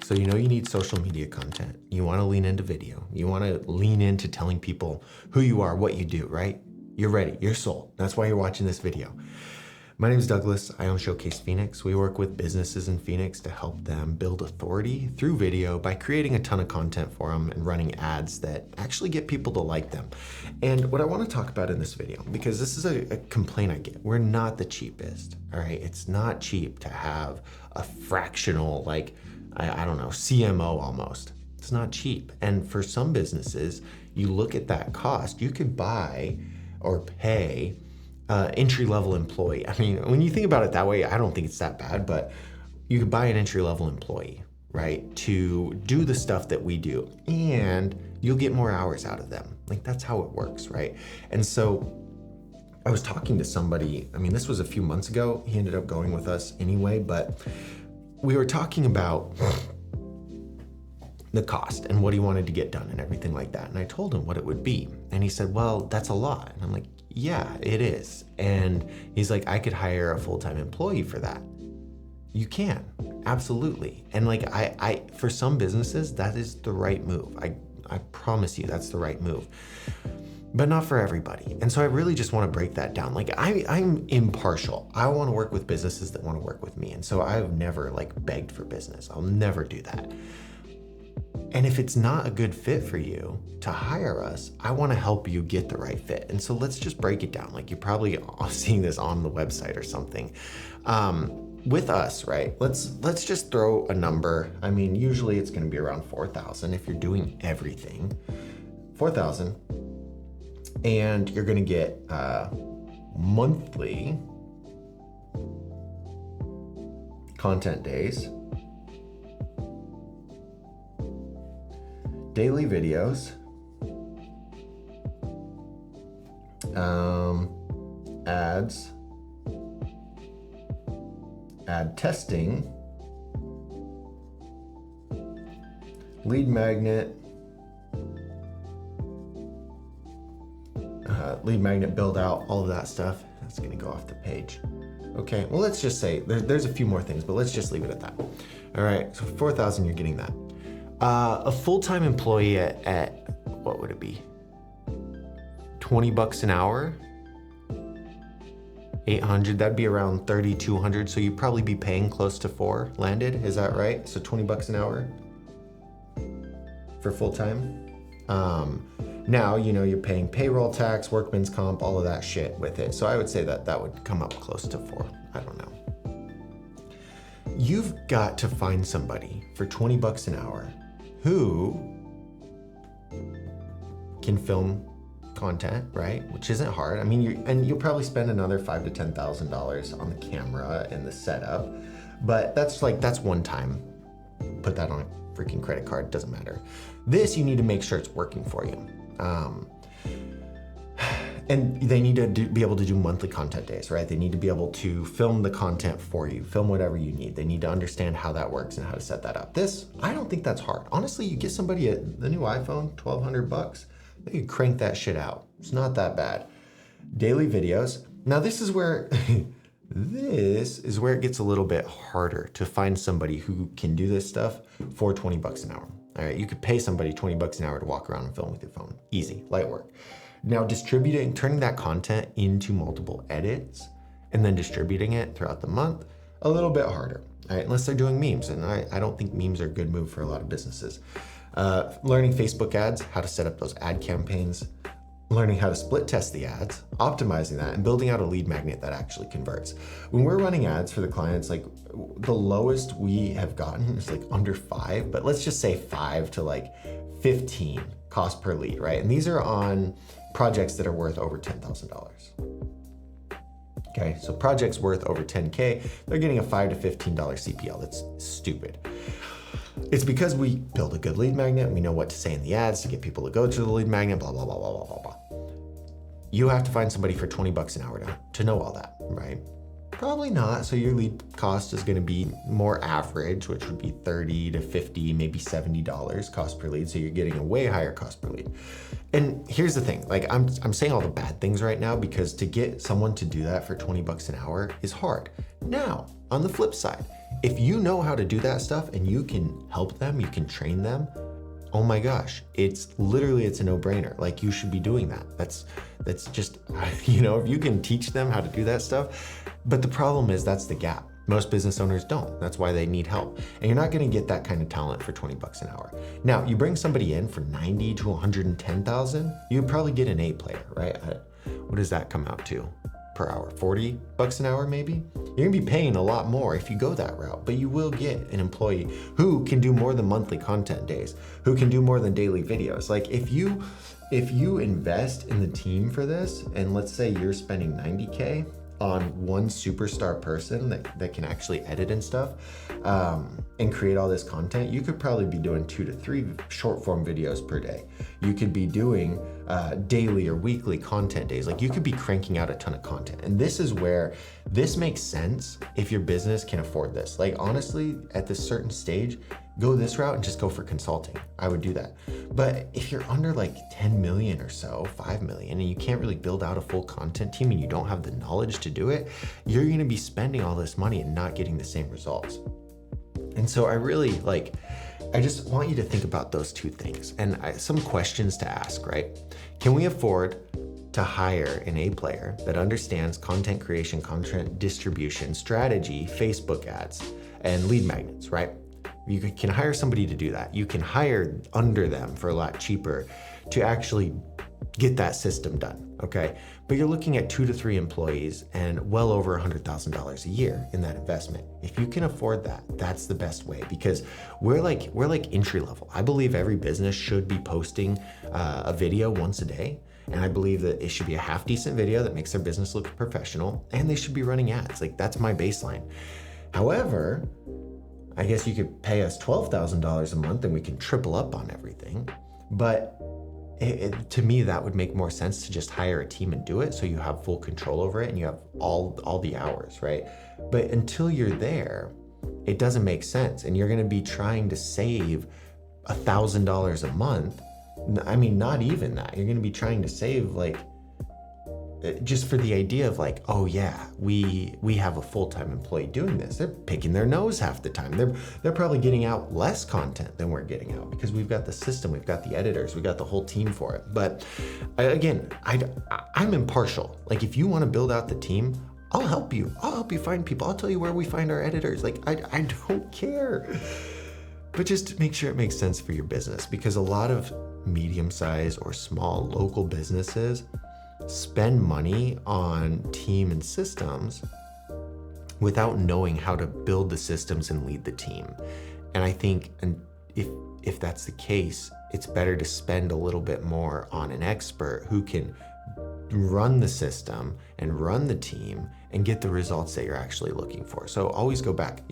So you know you need social media content. You want to lean into video. You want to lean into telling people who you are, what you do, right? You're ready. You're sold. That's why you're watching this video. My name is Douglas. I own Showcase Phoenix. We work with businesses in Phoenix to help them build authority through video by creating a ton of content for them and running ads that actually get people to like them. And what I want to talk about in this video, because this is a complaint I get, we're not the cheapest, all right? It's not cheap to have a fractional, like, I don't know, CMO almost. It's not cheap. And for some businesses, you look at that cost, you could buy or pay entry-level employee. I mean, when you think about it that way, I don't think it's that bad, but you could buy an entry-level employee, right, to do the stuff that we do, and you'll get more hours out of them. Like, that's how it works, right? And so I was talking to somebody, I mean, this was a few months ago. He ended up going with us anyway, but we were talking about the cost and what he wanted to get done and everything like that. And I told him what it would be. And he said, well, that's a lot. And I'm like, yeah, it is. And he's like, I could hire a full-time employee for that. You can, absolutely. And like, I for some businesses, that is the right move. I promise you that's the right move, but not for everybody. And so I really just want to break that down. Like I'm impartial. I want to work with businesses that want to work with me. And so I've never like begged for business. I'll never do that. And if it's not a good fit for you to hire us, I want to help you get the right fit. And so let's just break it down. Like you're probably seeing this on the website or something. With us, right? Let's just throw a number. I mean, usually it's going to be around 4,000 if you're doing everything. 4,000, and you're going to get monthly content days, daily videos, ads, ad testing, lead magnet build out, all of that stuff. That's gonna go off the page. Okay, well, let's just say there's a few more things, but let's just leave it at that. All right, so 4,000, you're getting that. A full-time employee at what would it be? $20 an hour? 800, that'd be around 3,200. So you'd probably be paying close to 4 landed. Is that right? So $20 an hour for full-time. Now, you know, you're paying payroll tax, workman's comp, all of that shit with it. So I would say that would come up close to 4. I don't know. You've got to find somebody for $20 an hour who can film content, right? Which isn't hard. I mean, you'll probably spend another $5,000 to $10,000 on the camera and the setup, but that's one time. Put that on a freaking credit card, doesn't matter. This, you need to make sure it's working for you. And they need to be able to do monthly content days, right? They need to be able to film the content for you, film whatever you need. They need to understand how that works and how to set that up. This, I don't think that's hard. Honestly, you get somebody the new iPhone, $1,200, they can crank that shit out. It's not that bad. Daily videos. Now this is where it gets a little bit harder to find somebody who can do this stuff for $20 an hour. All right, you could pay somebody $20 an hour to walk around and film with your phone. Easy, light work. Now distributing, turning that content into multiple edits and then distributing it throughout the month, a little bit harder, all right, unless they're doing memes. And I don't think memes are a good move for a lot of businesses. Learning Facebook ads, how to set up those ad campaigns, learning how to split test the ads, optimizing that, and building out a lead magnet that actually converts. When we're running ads for the clients, like the lowest we have gotten is like under 5, but let's just say 5 to like 15 cost per lead, right? And these are on projects that are worth over $10,000. Okay, so projects worth over 10K, they're getting a $5 to $15 CPL. That's stupid. It's because we build a good lead magnet and we know what to say in the ads to get people to go to the lead magnet, blah, blah, blah, blah, blah, blah, blah. You have to find somebody for $20 an hour to know all that, right? Probably not. So your lead cost is going to be more average, which would be $30 to $50, maybe $70 cost per lead. So you're getting a way higher cost per lead. And here's the thing, like I'm saying all the bad things right now because to get someone to do that for $20 an hour is hard. Now, on the flip side, If you know how to do that stuff and you can help them, you can train them, oh my gosh, it's a no-brainer. Like, you should be doing that. That's just, if you can teach them how to do that stuff. But the problem is that's the gap. Most business owners don't. That's why they need help. And you're not going to get that kind of talent for 20 bucks an hour. Now, you bring somebody in for 90 to 110,000, you'd probably get an A player, right? What does that come out to per hour? 40 bucks an hour, maybe? You're gonna be paying a lot more if you go that route, but you will get an employee who can do more than monthly content days, who can do more than daily videos. Like, if you invest in the team for this, and let's say you're spending 90K on one superstar person that can actually edit and stuff, and create all this content, you could probably be doing 2 to 3 short form videos per day. You could be doing daily or weekly content days. Like, you could be cranking out a ton of content. And this is where this makes sense if your business can afford this. Like, honestly, at this certain stage, go this route and just go for consulting. I would do that. But if you're under like 10 million or so, 5 million, and you can't really build out a full content team and you don't have the knowledge to do it, you're gonna be spending all this money and not getting the same results. And so I just want you to think about those two things and some questions to ask, right? Can we afford to hire an A player that understands content creation, content distribution, strategy, Facebook ads, and lead magnets, right? You can hire somebody to do that. You can hire under them for a lot cheaper to actually get that system done, okay? But you're looking at 2 to 3 employees and well over $100,000 a year in that investment. If you can afford that, that's the best way, because we're like entry level. I believe every business should be posting a video once a day. And I believe that it should be a half decent video that makes their business look professional, and they should be running ads. Like, that's my baseline. However, I guess you could pay us $12,000 a month and we can triple up on everything. But to me, that would make more sense to just hire a team and do it, so you have full control over it and you have all the hours, right? But until you're there, it doesn't make sense. And you're gonna be trying to save $1,000 a month. I mean, not even that. You're gonna be trying to save just for the idea of like, oh yeah, we have a full-time employee doing this. They're picking their nose half the time. They're probably getting out less content than we're getting out, because we've got the system, we've got the editors, we've got the whole team for it. But again, I'm impartial. Like, if you want to build out the team, I'll help you. I'll help you find people. I'll tell you where we find our editors. Like, I don't care. But just to make sure it makes sense for your business, because a lot of medium-sized or small local businesses spend money on team and systems without knowing how to build the systems and lead the team. And I think, and if that's the case, it's better to spend a little bit more on an expert who can run the system and run the team and get the results that you're actually looking for. So always go back,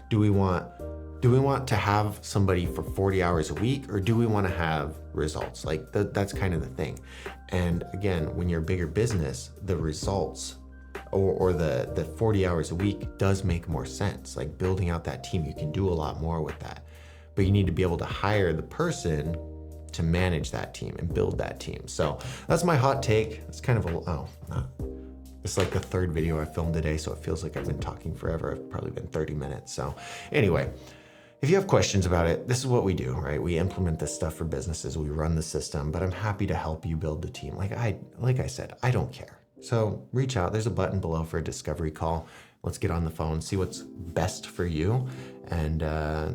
do we want to have somebody for 40 hours a week, or do we want to have results? Like, that's kind of the thing. And again, when you're a bigger business, the results or the 40 hours a week does make more sense. Like, building out that team, you can do a lot more with that. But you need to be able to hire the person to manage that team and build that team. So that's my hot take. It's kind of it's like the third video I filmed today, so it feels like I've been talking forever. I've probably been 30 minutes. So anyway, if you have questions about it, this is what we do, right? We implement this stuff for businesses, we run the system, but I'm happy to help you build the team. Like I said, I don't care. So reach out, there's a button below for a discovery call. Let's get on the phone, see what's best for you. And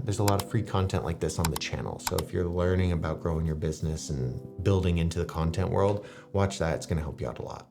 there's a lot of free content like this on the channel. So if you're learning about growing your business and building into the content world, watch that, it's gonna help you out a lot.